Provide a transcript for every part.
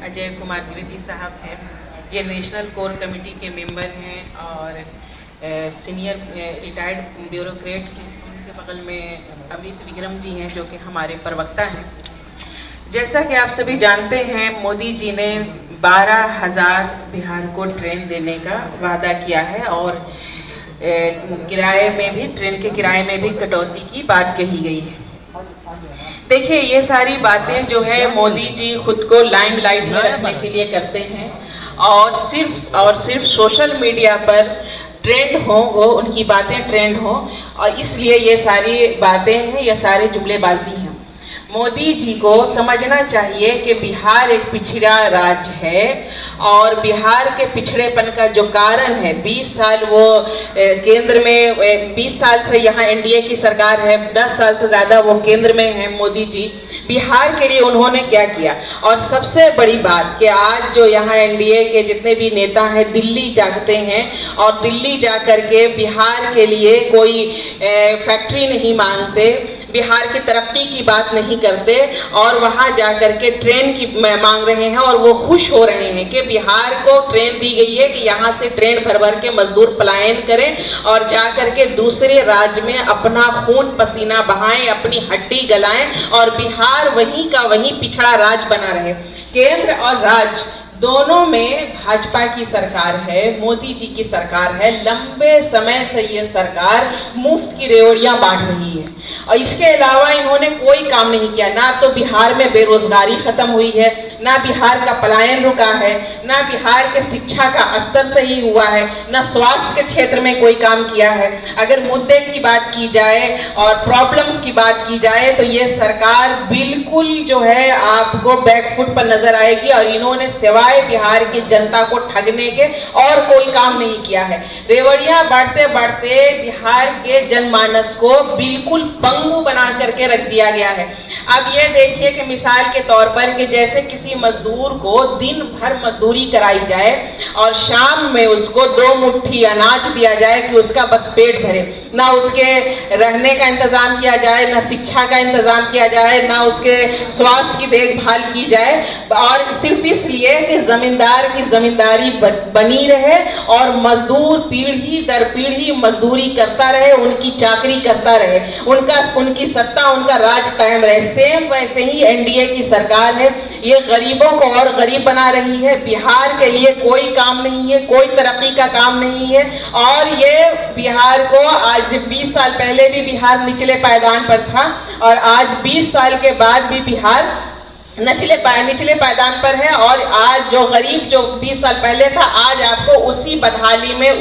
अजय कुमार द्विवेदी साहब हैं। ये नेशनल कोर कमेटी के मेंबर हैं और सीनियर रिटायर्ड ब्यूरोक्रेट हैं। उनके बगल में अमित विक्रम जी हैं जो कि हमारे प्रवक्ता हैं। जैसा कि आप सभी जानते हैं, मोदी जी ने 12,000 बिहार को ट्रेन देने का वादा किया है और किराए में भी, ट्रेन के किराए में भी कटौती की बात कही गई है। देखिए, ये सारी बातें जो है मोदी जी खुद को लाइमलाइट में रखने के लिए करते हैं और सिर्फ सोशल मीडिया पर ट्रेंड हो, वो उनकी बातें ट्रेंड हो, और इसलिए ये सारी बातें हैं, ये सारे जुमलेबाजी हैं। मोदी जी को समझना चाहिए कि बिहार एक पिछड़ा राज्य है और बिहार के पिछड़ेपन का जो कारण है, 20 साल वो केंद्र में, 20 साल से यहाँ एनडीए की सरकार है, 10 साल से ज़्यादा वो केंद्र में है मोदी जी। बिहार के लिए उन्होंने क्या किया? और सबसे बड़ी बात कि आज जो यहाँ एनडीए के जितने भी नेता हैं दिल्ली जाते हैं और दिल्ली जा कर के बिहार के लिए कोई फैक्ट्री नहीं मांगते, बिहार की तरक्की की बात नहीं करते और वहाँ जा कर के ट्रेन की मांग रहे हैं और वो खुश हो रहे हैं कि बिहार को ट्रेन दी गई है कि यहाँ से ट्रेन भर भर के मजदूर पलायन करें और जा कर के दूसरे राज्य में अपना खून पसीना बहाएं, अपनी हड्डी गलाएं और बिहार वहीं का वहीं पिछड़ा राज्य बना रहे। केंद्र और राज्य दोनों में भाजपा की सरकार है, मोदी जी की सरकार है। लंबे समय से ये सरकार मुफ्त की रेवड़ियां बांट रही है और इसके अलावा इन्होंने कोई काम नहीं किया। ना तो बिहार में बेरोजगारी खत्म हुई है, ना बिहार का पलायन रुका है, ना बिहार के शिक्षा का स्तर सही हुआ है, ना स्वास्थ्य के क्षेत्र में कोई काम किया है। अगर मुद्दे की बात की जाए और प्रॉब्लम्स की बात की जाए तो ये सरकार बिल्कुल जो है आपको बैकफुट पर नजर आएगी और इन्होंने सिवाय बिहार की जनता को ठगने के और कोई काम नहीं किया है। रेवड़ियां बांटते बांटते बिहार के जनमानस को बिल्कुल पंगु बना करके रख दिया गया है। अब ये देखिए कि मिसाल के तौर पर कि जैसे किसी मजदूर को दिन भर मजदूरी कराई जाए और शाम में उसको 2 मुट्ठी अनाज दिया जाए कि उसका बस पेट भरे, ना उसके रहने का इंतजाम किया जाए, ना शिक्षा का इंतजाम किया जाए, ना उसके स्वास्थ्य की देखभाल की जाए, और सिर्फ इसलिए कि जमींदार की जमींदारी बनी रहे और मजदूर पीढ़ी दर पीढ़ी मजदूरी करता रहे, उनकी चाकरी करता रहे, उनकी सत्ता, उनका राज कायम रहे। सेम वैसे ही एनडीए की सरकार है, ये गरीबों को और गरीब बना रही है। बिहार के लिए कोई काम नहीं है, कोई तरक्की का काम नहीं है और ये बिहार को आज 20 साल पहले भी बिहार निचले पायदान पर था और आज 20 साल के बाद भी बिहार निचले पायदान पर है और आज जो गरीब जो 20 साल पहले था, आज आपको उसी बदहाली में,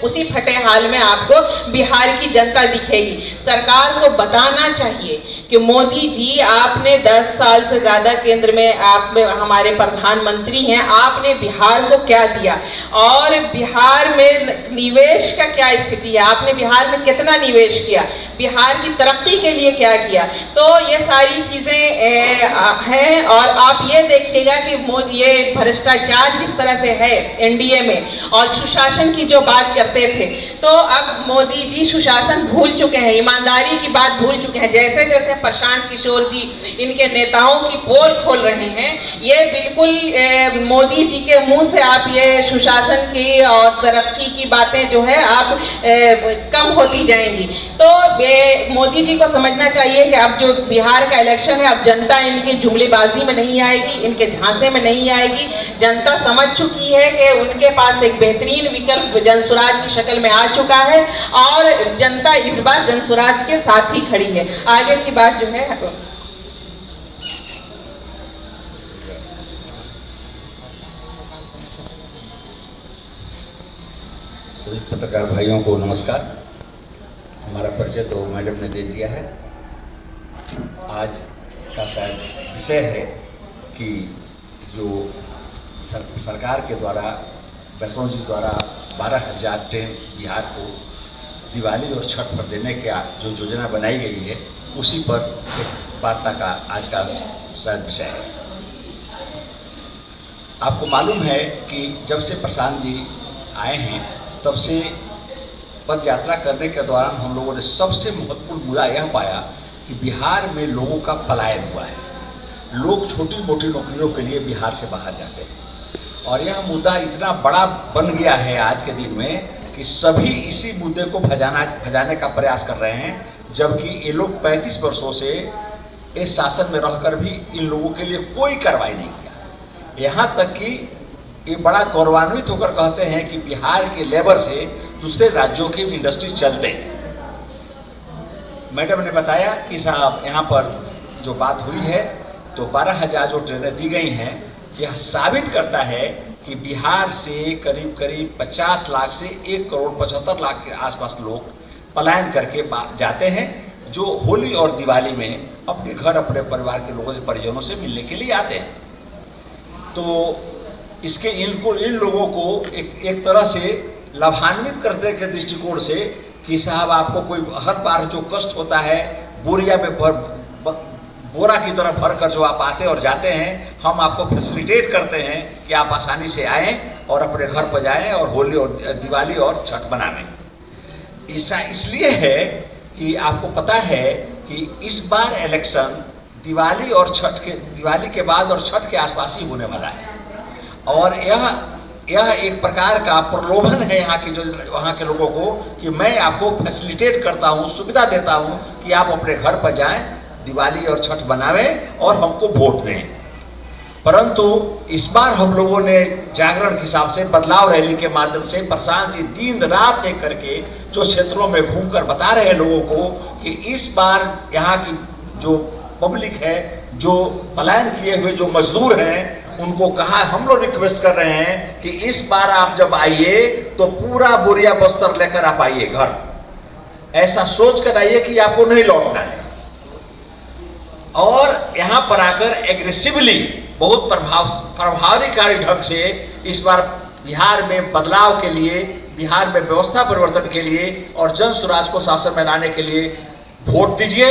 उसी फटे हाल में आपको बिहार की जनता दिखेगी। सरकार को बताना चाहिए कि मोदी जी, आपने 10 साल से ज़्यादा केंद्र में आप हमारे प्रधानमंत्री हैं, आपने बिहार को क्या दिया और बिहार में निवेश का क्या स्थिति है, आपने बिहार में कितना निवेश किया, बिहार की तरक्की के लिए क्या किया। तो ये सारी चीज़ें हैं और आप ये देखिएगा कि मोदी, ये भ्रष्टाचार जिस तरह से है एनडीए में और सुशासन की जो बात करते थे, तो अब मोदी जी सुशासन भूल चुके हैं, ईमानदारी की बात भूल चुके हैं। जैसे जैसे प्रशांत किशोर जी इनके नेताओं की पोल खोल रहे हैं, ये बिल्कुल मोदी जी के मुंह से आप ये सुशासन की और तरक्की की बातें जो है आप कम होती जाएंगी। तो मोदी जी को समझना चाहिए कि अब जो बिहार का इलेक्शन है, अब जनता इनकी जुमलेबाजी में नहीं आएगी, इनके झांसे में नहीं आएगी। जनता समझ चुकी है कि उनके पास एक बेहतरीन विकल्प जनसुराज की शक्ल में आ चुका है और जनता इस बार जनसुराज के साथ ही खड़ी है। आगे की बात जो है, सभी पत्रकार भाइयों को नमस्कार। हमारा परिचय तो मैडम ने दे दिया है। आज का शायद विषय है कि जो सरकार के द्वारा, वैष्णव जी द्वारा 12,000 ट्रेन बिहार को दिवाली और छठ पर देने का जो योजना बनाई गई है, उसी पर एक वार्ता का आज का शायद विषय है। आपको मालूम है कि जब से प्रशांत जी आए हैं तब से पद यात्रा करने के दौरान हम लोगों ने सबसे महत्वपूर्ण मुद्दा यह पाया कि बिहार में लोगों का पलायन हुआ है। लोग छोटी मोटी नौकरियों के लिए बिहार से बाहर जाते हैं। और यह मुद्दा इतना बड़ा बन गया है आज के दिन में कि सभी इसी मुद्दे को भजाने का प्रयास कर रहे हैं, जबकि ये लोग 35 वर्षों से इस शासन में रहकर भी इन लोगों के लिए कोई कार्रवाई नहीं किया। यहाँ तक कि ये बड़ा गौरवान्वित होकर कहते हैं कि बिहार के लेबर से दूसरे राज्यों की इंडस्ट्री चलते हैं। मैडम ने बताया कि साहब यहाँ पर जो बात हुई है तो 12,000 जो ट्रेनें दी गई हैं, यह साबित करता है कि बिहार से करीब करीब 50 लाख से 1,75,00,000 के आसपास लोग पलायन करके जाते हैं, जो होली और दिवाली में अपने घर अपने परिवार के लोगों से परिजनों से मिलने के लिए आते हैं। तो इसके इन लोगों को एक तरह से लाभान्वित करने के दृष्टिकोण से कि साहब आपको कोई हर बार जो कष्ट होता है बोरिया में बोरा की तरह भर कर जो आप आते और जाते हैं, हम आपको फैसिलिटेट करते हैं कि आप आसानी से आएँ और अपने घर पर जाएँ और होली और दिवाली और छठ मनाएं। ऐसा इसलिए है कि आपको पता है कि इस बार इलेक्शन दिवाली के बाद और छठ के आसपास ही होने वाला है। और यह एक प्रकार का प्रलोभन है वहाँ के लोगों को कि मैं आपको फैसिलिटेट करता हूँ, सुविधा देता हूँ कि आप अपने घर पर जाएं, दिवाली और छठ मनावें और हमको वोट दें। परंतु इस बार हम लोगों ने जागरण के हिसाब से बदलाव रैली के माध्यम से प्रशांत जी दिन रात एक करके जो क्षेत्रों में घूमकर बता रहे हैं लोगों को कि इस बार यहाँ की जो पब्लिक है, जो पलायन किए हुए जो मजदूर हैं, उनको कहा, हम लोग रिक्वेस्ट कर रहे हैं कि इस बार आप जब आइए तो पूरा बोरिया बस्तर लेकर आप आइए घर। ऐसा सोच कर आइए कि आपको नहीं लौटना है। और यहाँ पर आकर एग्रेसिवली बहुत प्रभावकारी ढंग से इस बार बिहार में बदलाव के लिए, बिहार में व्यवस्था परिवर्तन के लिए और जन स्वराज को शासन में लाने के लिए वोट दीजिए,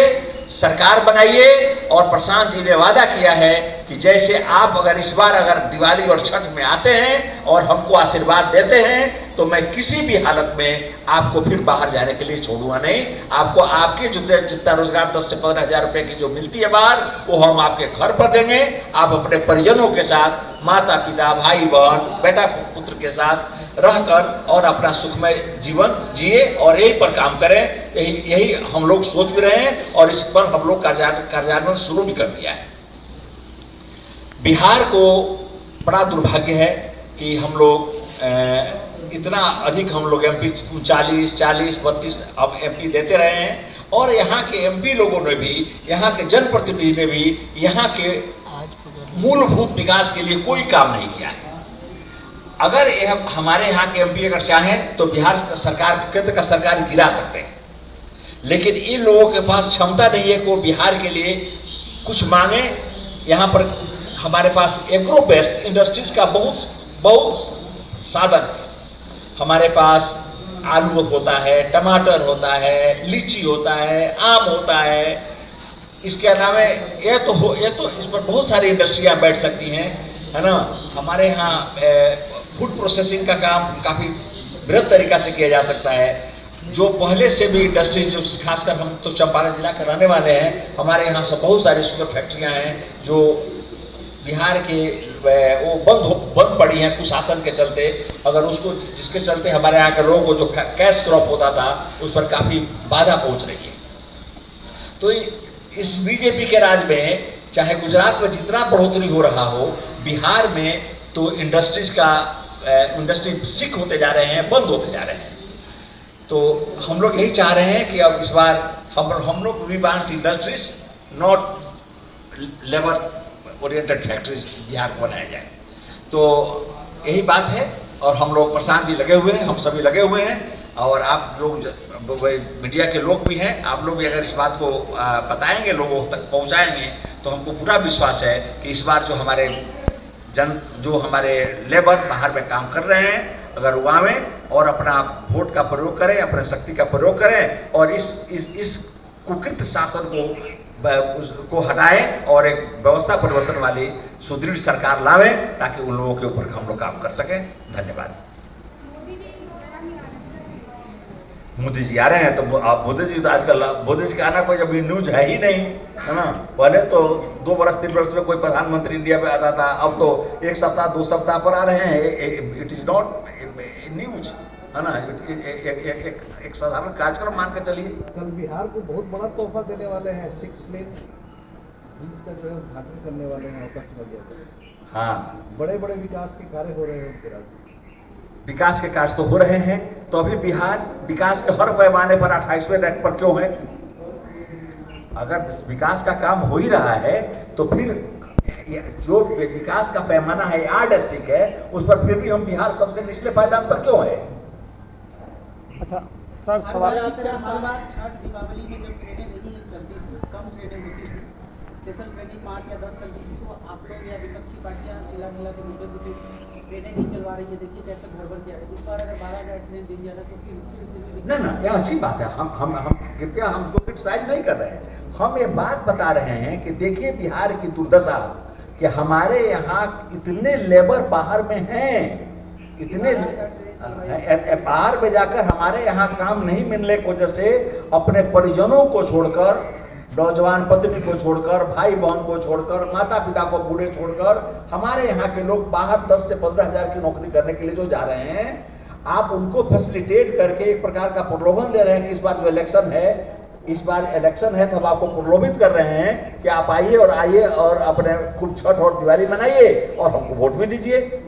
सरकार बनाइए। और प्रशांत जी ने वादा किया है कि जैसे आप अगर इस बार दिवाली और छठ में आते हैं और हमको आशीर्वाद देते हैं तो मैं किसी भी हालत में आपको फिर बाहर जाने के लिए छोड़ूंगा नहीं। आपको आपके जितना रोजगार 10 से 15,000 रुपए की जो मिलती है बाहर, वो हम आपके घर पर देंगे। आप अपने परिजनों के साथ, माता पिता, भाई बहन, बेटा पुत्र के साथ रहकर और अपना सुखमय जीवन जिए और यही पर काम करें। यही हम लोग सोच भी रहे हैं और इस पर हम लोग कार्यान्वयन शुरू भी कर दिया है। बिहार को बड़ा दुर्भाग्य है कि हम लोग इतना अधिक हम लोग MP 40, 32 अब MP देते रहे हैं और यहाँ के MP लोगों ने भी, यहाँ के जनप्रतिनिधि ने भी यहाँ के मूलभूत विकास के लिए कोई काम नहीं किया है। अगर हमारे यहाँ के MP अगर चाहें तो बिहार सरकार, केंद्र का सरकार गिरा सकते हैं, लेकिन इन लोगों के पास क्षमता नहीं है को बिहार के लिए कुछ मांगे। यहाँ पर हमारे पास एग्रो बेस्ड इंडस्ट्रीज का बहुत साधन है। हमारे पास आलू होता है, टमाटर होता है, लीची होता है, आम होता है। इसके अलावा ये तो इस पर बहुत सारी इंडस्ट्रियाँ बैठ सकती हैं, है ना। हमारे यहाँ फूड प्रोसेसिंग का काम काफ़ी बृहद तरीका से किया जा सकता है। जो पहले से भी इंडस्ट्रीज, जो खासकर हम तो चंपारण जिला के रहने वाले हैं, हमारे यहाँ से बहुत सारी शुगर फैक्ट्रियाँ हैं जो बिहार के वो बंद पड़ी हैं कुशासन के चलते। अगर उसको जिसके चलते हमारे यहाँ के लोगों को जो कैश क्रॉप होता था उस पर काफ़ी बाधा पहुँच रही है। तो इस बीजेपी के राज में चाहे गुजरात में जितना बढ़ोतरी हो रहा हो, बिहार में तो इंडस्ट्री सिक होते जा रहे हैं, बंद होते जा रहे हैं। तो हम लोग यही चाह रहे हैं कि अब इस बार हम लोग we want industries, not labour oriented factories Bihar को बनाया जाए। तो यही बात है और हम लोग, प्रशांत जी लगे हुए हैं, हम सभी लगे हुए हैं और आप लोग मीडिया के लोग भी हैं, आप लोग भी अगर इस बात को बताएंगे, लोगों तक पहुंचाएंगे, तो हमको पूरा विश्वास है कि इस बार जो हमारे लेबर बाहर में काम कर रहे हैं, अगर वो आवें और अपना वोट का प्रयोग करें, अपने शक्ति का प्रयोग करें और इस कुकृत शासन को हटाएं और एक व्यवस्था परिवर्तन वाली सुदृढ़ सरकार लावें ताकि उन लोगों के ऊपर हम लोग काम कर सकें। धन्यवाद। मोदी जी आ रहे हैं तो आप मोदी जी तो आजकल मोदी जी का आना कोई अभी न्यूज है ही नहीं, है ना। पहले तो 2 वर्ष 3 वर्ष में कोई प्रधानमंत्री इंडिया में आता था, अब तो 1 सप्ताह 2 सप्ताह पर आ रहे हैं। इट इज नॉट न्यूज, है ना। एक साधारण कार्यक्रम मान के चलिए। कल बिहार को बहुत बड़ा तोहफा देने वाले हैं, 6 लेन ब्रिज का जो है उद्घाटन करने वाले हैं आकाशवाणी। हाँ, बड़े बड़े विकास के कार्य हो रहे हैं उनके राज्य में। विकास के कार्य तो हो रहे हैं, तो अभी बिहार विकास के हर पैमाने पर 28वें रैंक पर क्यों है? अगर विकास का काम हो ही रहा है तो फिर जो विकास का पैमाना है 8 डिस्ट्रिक्ट है, उस पर फिर भी हम बिहार सबसे निचले पायदान पर क्यों है? अच्छा सर, सवाल हर बार छठ दीपावली में जब ट्रेनें नहीं चलती थी, कम ट्रेनें होती थी, स्पेशल ट्रेनें 5 या 10 चलती थी, तो आप लोग या विपक्षी पार्टियां चिल्ला के मुद्दे की ट्रेनें नहीं चलवा रही है, देखिए कैसे गड़बड़ किया है। इस बार अगर 12,000 ट्रेन दी जाए तो फिर ना यह अच्छी बात है। हम कृपया हमको क्रिटिसाइज नहीं कर रहे हैं, हम ये बात बता रहे हैं कि देखिए बिहार की दुर्दशा, कि हमारे यहाँ इतने लेबर बाहर में हैं, इतने बाहर में जाकर हमारे यहाँ काम नहीं मिलने की वजह से अपने परिजनों को छोड़कर, नौजवान पत्नी को छोड़कर, भाई बहन को छोड़कर, माता पिता को बूढ़े छोड़कर हमारे यहाँ के लोग बाहर 10 से 15 हज़ार की नौकरी करने के लिए जो जा रहे हैं, आप उनको फैसिलिटेट करके एक प्रकार का प्रलोभन दे रहे हैं कि इस बार जो इलेक्शन है, इस बार इलेक्शन है तो हम आपको प्रलोभित कर रहे हैं कि आप आइए और अपने खूब छठ और दिवाली मनाइए और हमको वोट भी दीजिए।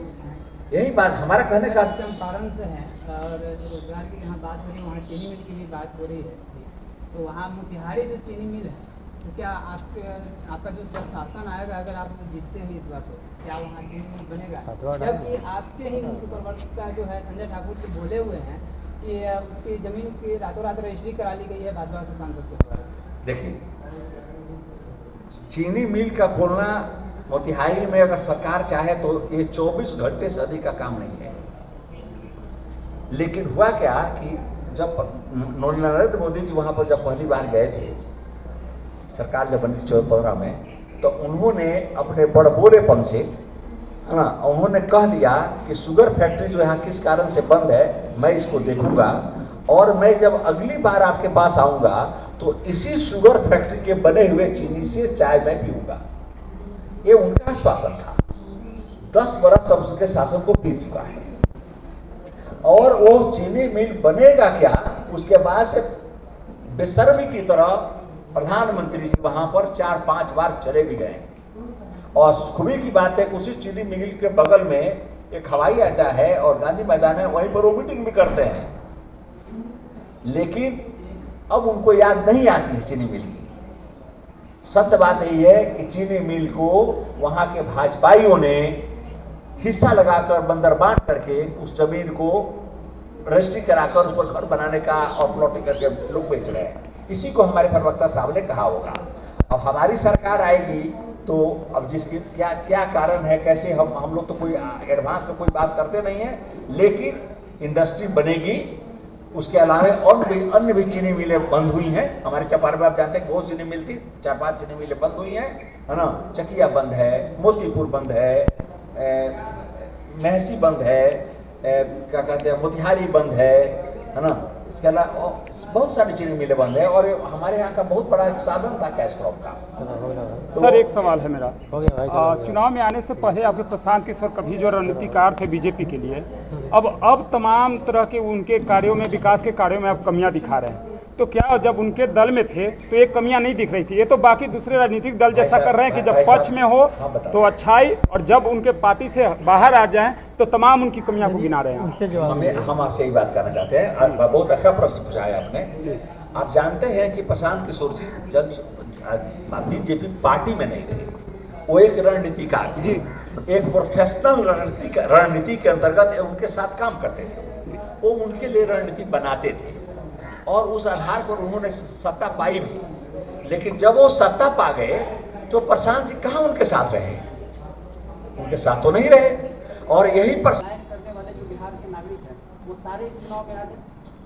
यही बात हमारा कहने का चंपारण से है और रोजगार की यहाँ बात हो रही है, वहाँ चीनी मिल की भी बात हो रही है। तो वहाँ मोतिहारी जो चीनी मिल है, तो क्या आपका जो शासन आएगा, अगर आप जीतते हैं इस बार, तो क्या वहाँ चीनी मिल बनेगा? जबकि आपके ही मुख्य प्रवक्ता जो है संजय ठाकुर जी बोले हुए हैं कि उसकी जमीन की रातों रात रजिस्ट्री करा ली गई है भाजपा के सांसद के द्वारा। देखिए, चीनी मिल का खोलना मोतिहारी में अगर सरकार चाहे तो ये 24 घंटे से अधिक का काम नहीं है। लेकिन हुआ क्या कि जब नरेंद्र मोदी जी वहाँ पर जब पहली बार गए थे, सरकार जब बनी 2014 में, तो उन्होंने अपने बड़बोलेपन से, है ना, उन्होंने कह दिया कि शुगर फैक्ट्री जो यहाँ किस कारण से बंद है मैं इसको देखूंगा, और मैं जब अगली बार आपके पास आऊँगा तो इसी शुगर फैक्ट्री के बने हुए चीनी से चाय मैं पीऊँगा। ये उनका आश्वासन था। 10 बरस अब उसके शासन को बीत चुका है और वो चीनी मिल बनेगा क्या? उसके बाद से बेशर्मी की तरह प्रधानमंत्री जी वहां पर 4-5 बार चले भी गए। और खूबी की बात है कि उसी चीनी मिल के बगल में एक हवाई अड्डा है और गांधी मैदान है, वहीं पर वो मीटिंग भी करते हैं। लेकिन अब उनको याद नहीं आती है चीनी मिल की। सत्य बात यही है कि चीनी मिल को वहां के भाजपाइयों ने हिस्सा लगाकर, बंदर बांट करके उस जमीन को रजिस्ट्री कराकर उस पर घर बनाने का और प्लॉटिंग करके लोग बेच रहे हैं। इसी को हमारे प्रवक्ता साहब ने कहा होगा। अब हमारी सरकार आएगी तो अब जिसकी क्या क्या कारण है, कैसे हम लोग तो कोई एडवांस में कोई बात करते नहीं है, लेकिन इंडस्ट्री बनेगी। उसके अलावा अन्य भी चीनी मिलें बंद हुई हैं। हमारे चपार में आप जानते हैं बहुत चीनी मिल थी, 4-5 चीनी मिलें बंद हुई हैं, है ना। चकिया बंद है, मोतीपुर बंद है, महसी बंद है, क्या कहते हैं मोतिहारी बंद है ना। इसके अलावा बहुत सारी चीनी मिलें बंद है और हमारे यहाँ का बहुत बड़ा एक साधन था कैश क्रॉप का। तो सर एक सवाल है मेरा, चुनाव में आने से पहले आपके प्रशांत किशोर कभी जो रणनीतिकार थे बीजेपी के लिए, अब तमाम तरह के उनके कार्यों में, विकास के कार्यों में आप कमियां दिखा रहे हैं। तो क्या जब उनके दल में थे तो एक कमियां नहीं दिख रही थी? ये तो बाकी दूसरे राजनीतिक दल जैसा कर रहे हैं कि जब पक्ष में हो तो अच्छाई, और जब उनके पार्टी से बाहर आ जाएं तो तमाम उनकी कमियां को गिना रहे हैं। हम आपसे यही बात करना चाहते हैं। बहुत अच्छा प्रश्न पूछा है आपने। आप जानते हैं कि प्रशांत किशोर जी जब बीजेपी पार्टी में नहीं थे, वो एक रणनीतिकार थे, एक प्रोफेशनल रणनीति के अंतर्गत उनके साथ काम करते थे। वो उनके लिए रणनीति बनाते थे और उस आधार पर उन्होंने सत्ता पाई भी। लेकिन जब वो सत्ता पा गए तो प्रशांत जी कहाँ उनके साथ रहे? उनके साथ तो नहीं रहे। और यही करने वाले जो बिहार के नागरिक हैं वो सारे चुनाव में आ जाए।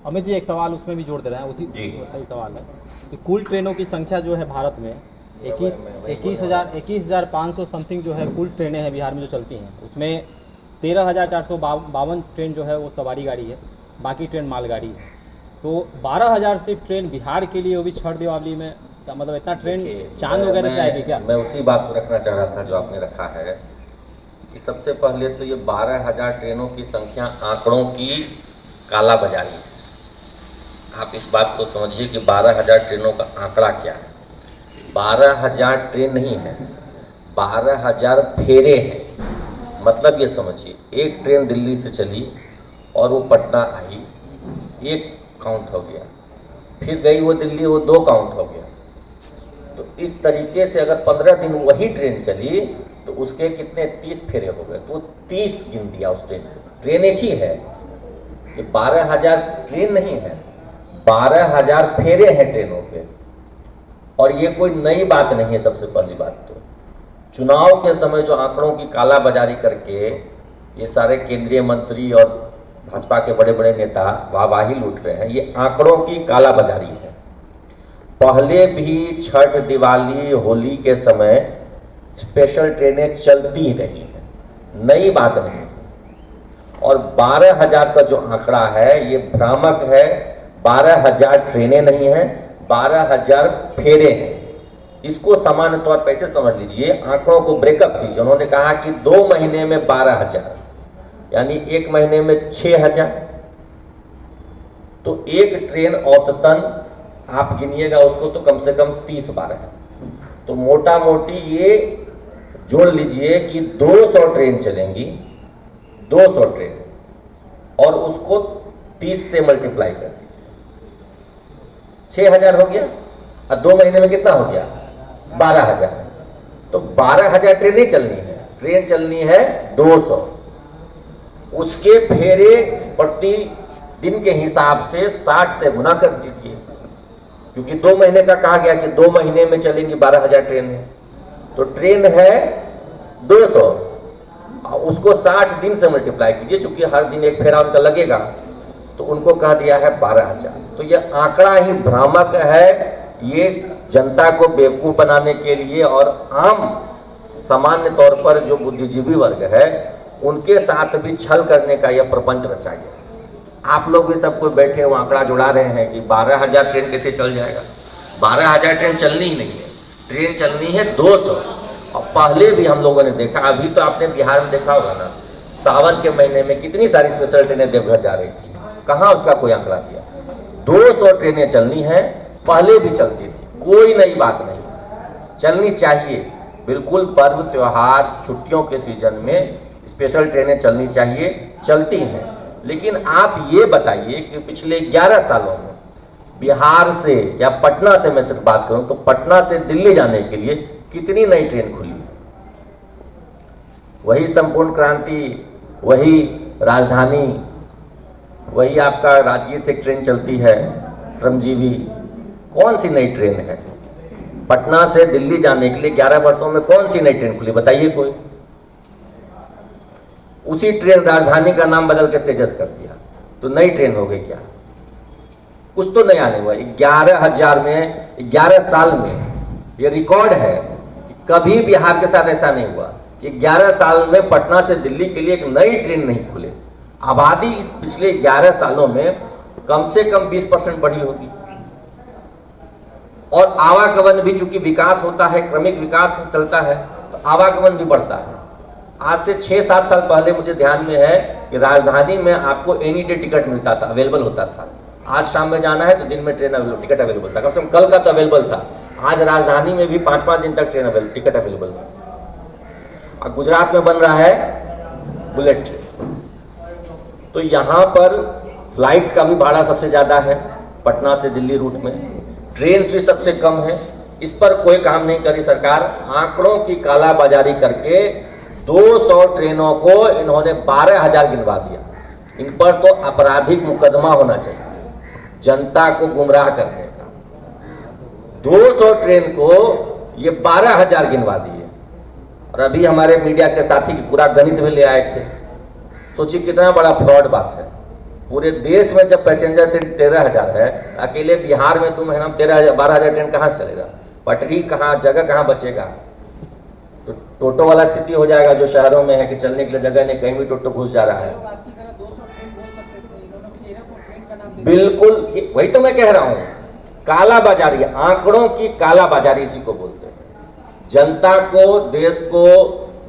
अमित जी एक सवाल उसमें भी जोड़ दे रहे हैं, उसी सही सवाल है कि कुल ट्रेनों की संख्या जो है भारत में 21,500 समथिंग जो है कुल ट्रेनें हैं बिहार में जो चलती हैं। उसमें 13,452 ट्रेन जो है वो सवारी गाड़ी है, बाकी ट्रेन मालगाड़ी है। तो 12,000 सिर्फ ट्रेन बिहार के लिए, वो भी छठ दिवाली में, क्या मतलब इतना ट्रेन चांद वगैरह से आएगी क्या? मैं उसी बात को रखना चाह रहा था जो आपने रखा है कि सबसे पहले तो ये 12,000 ट्रेनों की संख्या आंकड़ों की काला बाजारी है। आप इस बात को समझिए कि 12,000 ट्रेनों का आंकड़ा क्या है। 12,000 ट्रेन नहीं है, 12,000 फेरे हैं। मतलब ये समझिए, एक ट्रेन दिल्ली से चली और वो पटना आई, एक काउंट हो गया, फिर गई वो दिल्ली, वो 2 काउंट हो गया। तो इस तरीके से अगर 15 दिन वही ट्रेन चली तो उसके कितने 30 फेरे हो गए, तो 30 गिन दिया उस ट्रेन को। ट्रेन एक ही है, ये 12,000 ट्रेन नहीं है, 12,000 फेरे हैं ट्रेनों के। और ये कोई नई बात नहीं है। सबसे पहली बात तो चुनाव के समय जो आंकड़ों की काला बाजारी करके ये सारे केंद्रीय मंत्री और भाजपा के बड़े बड़े नेता वाहवाही लूट रहे हैं, ये आंकड़ों की काला बाजारी है। पहले भी छठ, दिवाली, होली के समय स्पेशल ट्रेनें चलती ही रही हैं, नई बात नहीं। और 12,000 का जो आंकड़ा है ये भ्रामक है। 12,000 ट्रेनें नहीं हैं, 12,000 फेरे हैं। इसको सामान्य तौर पर ऐसे समझ लीजिए, आंकड़ों को ब्रेकअप कीजिए। उन्होंने कहा कि 2 महीने में 12,000, यानी 1 महीने में 6,000। तो एक ट्रेन औसतन आप गिनिएगा उसको तो कम से कम 30 बार है। तो मोटा मोटी ये जोड़ लीजिए कि 200 ट्रेन चलेंगी, 200 ट्रेन, और उसको 30 से मल्टीप्लाई कर दीजिए, 6,000 हो गया। और 2 महीने में कितना हो गया? 12,000। तो 12,000 ट्रेनें चलनी है, ट्रेन चलनी है 200। उसके फेरे प्रति दिन के हिसाब से 60 से गुना कर दीजिए, क्योंकि 2 महीने का कहा गया कि 2 महीने में चलेंगी 12,000 ट्रेनें। तो ट्रेन है 200, उसको 60 दिन से मल्टीप्लाई कीजिए, चूंकि हर दिन एक फेरा उनका लगेगा, तो उनको कह दिया है 12,000। तो ये आंकड़ा ही भ्रामक है। ये जनता को बेवकूफ बनाने के लिए और आम सामान्य तौर पर जो बुद्धिजीवी वर्ग है उनके साथ भी छल करने का यह प्रपंच रचा गया। आप लोग भी सब कोई बैठे हुए आंकड़ा जुड़ा रहे हैं कि 12,000 ट्रेन कैसे चल जाएगा। 12,000 ट्रेन चलनी ही नहीं है, ट्रेन चलनी है 200। और पहले भी हम लोगों ने देखा, अभी तो आपने बिहार में देखा होगा ना, सावन के महीने में कितनी सारी स्पेशल ट्रेनें देवघर जा रही थी, कहाँ उसका कोई आंकड़ा दिया। 200 ट्रेनें चलनी है, पहले भी चलती थी, कोई नई बात नहीं, चलनी चाहिए। बिल्कुल पर्व त्योहार छुट्टियों के सीजन में स्पेशल ट्रेनें चलनी चाहिए, चलती हैं। लेकिन आप ये बताइए कि पिछले 11 सालों में बिहार से या पटना से, मैं सिर्फ बात करूं तो पटना से दिल्ली जाने के लिए कितनी नई ट्रेन खुली? वही संपूर्ण क्रांति, वही राजधानी, वही आपका राजगीर से ट्रेन चलती है, श्रमजीवी। कौन सी नई ट्रेन है? पटना से दिल्ली जाने के लिए 11 वर्षों में कौन सी नई ट्रेन खुली? बताइए कोई। उसी ट्रेन राजधानी का नाम बदल के तेजस कर दिया, तो नई ट्रेन हो गई क्या? कुछ तो नया नहीं हुआ। 11,000 में, 11 साल में ये रिकॉर्ड है कि कभी बिहार के साथ ऐसा नहीं हुआ कि 11 साल में पटना से दिल्ली के लिए एक नई ट्रेन नहीं खुले। आबादी पिछले 11 सालों में कम से कम 20% बढ़ी होगी। और आवागमन भी, चूंकि विकास होता है, क्रमिक विकास चलता है, तो आवागमन भी बढ़ता है। आज से 6-7 साल पहले मुझे ध्यान में है कि राजधानी में आपको एनी डे टिकट मिलता था, अवेलेबल होता था। आज शाम में जाना है तो दिन में ट्रेन अवेलेबल, टिकट अवेलेबल था। कम से कम कल का तो अवेलेबल था। आज राजधानी में भी 5-5 दिन तक ट्रेन अवेलेबल, टिकट अवेलेबल है। और गुजरात में बन रहा है बुलेट ट्रेन। तो यहाँ पर फ्लाइट्स का भी भाड़ा सबसे ज़्यादा है पटना से दिल्ली रूट में, ट्रेन भी सबसे कम है। इस पर कोई काम नहीं करी सरकार। आंकड़ों की काला बाजारी करके 200 ट्रेनों को इन्होंने 12,000 गिनवा दिया। इन पर तो आपराधिक मुकदमा होना चाहिए, जनता को गुमराह करने का। 200 ट्रेन को ये 12,000 गिनवा दिए। और अभी हमारे मीडिया के साथी की पूरा गणित में ले आए थे। सोचिए कितना बड़ा फ्रॉड बात है। पूरे देश में जब पैसेंजर ट्रेन 13,000 है, अकेले बिहार में 2 महीना में 12,000 ट्रेन कहाँ से चलेगा? पटरी कहाँ, जगह कहाँ बचेगा? तो टोटो वाला स्थिति हो जाएगा जो शहरों में है कि चलने के लिए जगह नहीं, कहीं भी टोटो घुस जा रहा है। बिल्कुल वही तो मैं कह रहा हूं, काला बाजारी, आंकड़ों की काला बाजारी इसी को बोलते हैं। जनता को,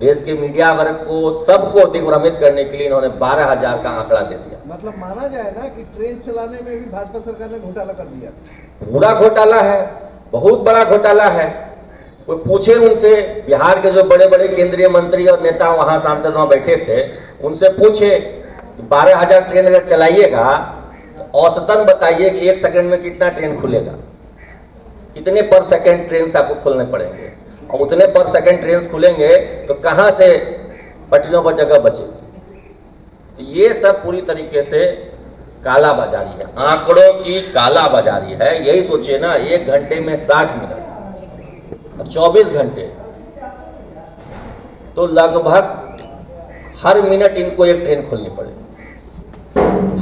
देश के मीडिया वर्ग को, सबको दिग्भ्रमित करने के लिए इन्होंने 12,000 का आंकड़ा दे दिया। मतलब माना जाए ना कि ट्रेन चलाने में भी भाजपा सरकार ने घोटाला कर दिया। पूरा घोटाला है, बहुत बड़ा घोटाला है। कोई पूछे उनसे, बिहार के जो बड़े बड़े केंद्रीय मंत्री और नेता वहां सांसद वहां बैठे थे, उनसे पूछे 12,000 ट्रेन अगर चलाइएगा तो औसतन बताइए कि 1 सेकंड में कितना ट्रेन खुलेगा, कितने पर सेकंड ट्रेन आपको खोलने पड़ेंगे, और उतने पर सेकंड ट्रेन खुलेंगे तो कहां से पटरियों पर जगह बचेगी। तो ये सब पूरी तरीके से काला बाजारी है, आंकड़ों की काला बाजारी है। यही सोचिए ना, 1 घंटे में 60 मिनट और 24 घंटे, तो लगभग हर मिनट इनको एक ट्रेन खोलनी पड़ेगी।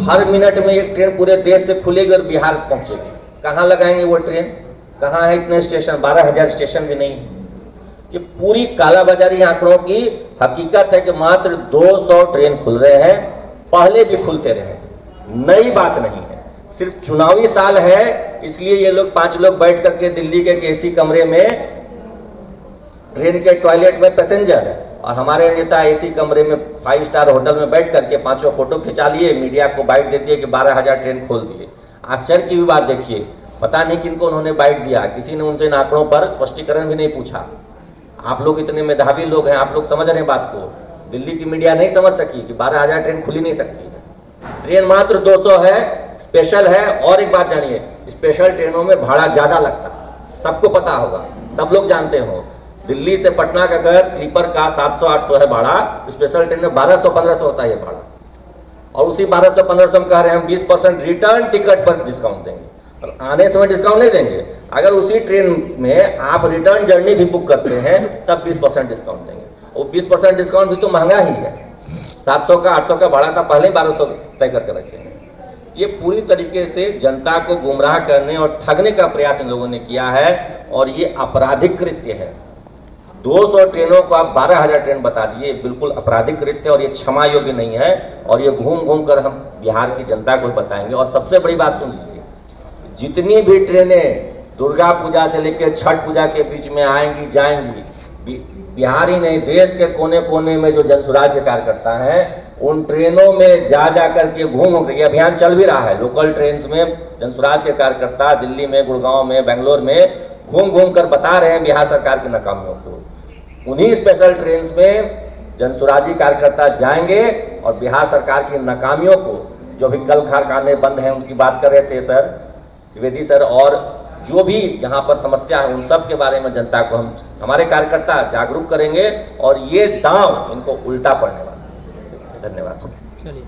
हर मिनट में एक ट्रेन पूरे देश से खुलेगी और बिहार पहुंचेगी। कहाँ लगाएंगे वो ट्रेन, कहाँ है इतने स्टेशन, 12,000 स्टेशन भी नहीं। ये पूरी कालाबाजारी आंकड़ों की हकीकत है कि मात्र 200 ट्रेन खुल रहे हैं, पहले भी खुलते रहे, नई बात नहीं है। सिर्फ चुनावी साल है इसलिए ये लोग 5 लोग बैठ करके दिल्ली के एसी कमरे में, ट्रेन के टॉयलेट में पैसेंजर है, और हमारे नेता एसी कमरे में 5 स्टार होटल में बैठ करके 5 फोटो खिंचा लिए, मीडिया को बाइट दे दिए कि 12,000 ट्रेन खोल दिए। आश्चर्य की भी बात देखिए, पता नहीं किनको उन्होंने बाइट दिया, किसी ने उनसे इन आंकड़ों पर स्पष्टीकरण भी नहीं पूछा। आप लोग इतने मेधावी लोग हैं, आप लोग समझ रहे हैं बात को, दिल्ली की मीडिया नहीं समझ सकी कि 12,000 ट्रेन खुली नहीं सकती है। ट्रेन मात्र 200 है, स्पेशल है। और एक बात जानिए, स्पेशल ट्रेनों में भाड़ा ज्यादा लगता है, सबको पता होगा, सब लोग जानते हो। दिल्ली से पटना का अगर स्लीपर का 700-800 है भाड़ा, स्पेशल ट्रेन में 1200-1500 होता है भाड़ा। और उसी 1200-1500 में कह रहे हैं हम 20% रिटर्न टिकट पर डिस्काउंट देंगे, और आने समय डिस्काउंट नहीं देंगे। अगर उसी ट्रेन में आप रिटर्न जर्नी भी बुक करते हैं तब 20% डिस्काउंट देंगे, और 20% डिस्काउंट भी तो महंगा ही है। 700 का 800 का भाड़ा था, पहले 1200 तय करके रखेंगे। ये पूरी तरीके से जनता को गुमराह करने और ठगने का प्रयास इन लोगों ने किया है, और ये आपराधिक कृत्य है। 200 ट्रेनों को आप 12,000 ट्रेन बता दिए, बिल्कुल आपराधिक कृत्य, और ये क्षमा योग्य नहीं है। और ये घूम घूम कर हम बिहार की जनता को बताएंगे। और सबसे बड़ी बात सुन लीजिए, जितनी भी ट्रेनें दुर्गा पूजा से लेकर छठ पूजा के बीच में आएंगी जाएंगी, बिहार ही नहीं देश के कोने कोने में जो जनसुराज के कार्यकर्ता हैं, उन ट्रेनों में जा करके घूम के, अभियान चल भी रहा है, लोकल ट्रेन में जनसुराज के कार्यकर्ता दिल्ली में, गुड़गांव में, बेंगलोर में घूम घूम कर बता रहे हैं बिहार सरकार की नाकामियों को। उन्हीं स्पेशल ट्रेन में जनसुराजी कार्यकर्ता जाएंगे और बिहार सरकार की नाकामियों को, जो भी कल कारखाने बंद हैं उनकी बात कर रहे थे सर द्विवेदी सर, और जो भी यहाँ पर समस्या है उन सब के बारे में जनता को हमारे कार्यकर्ता जागरूक करेंगे, और ये दांव इनको उल्टा पड़ने वाला है। धन्यवाद। चलिए।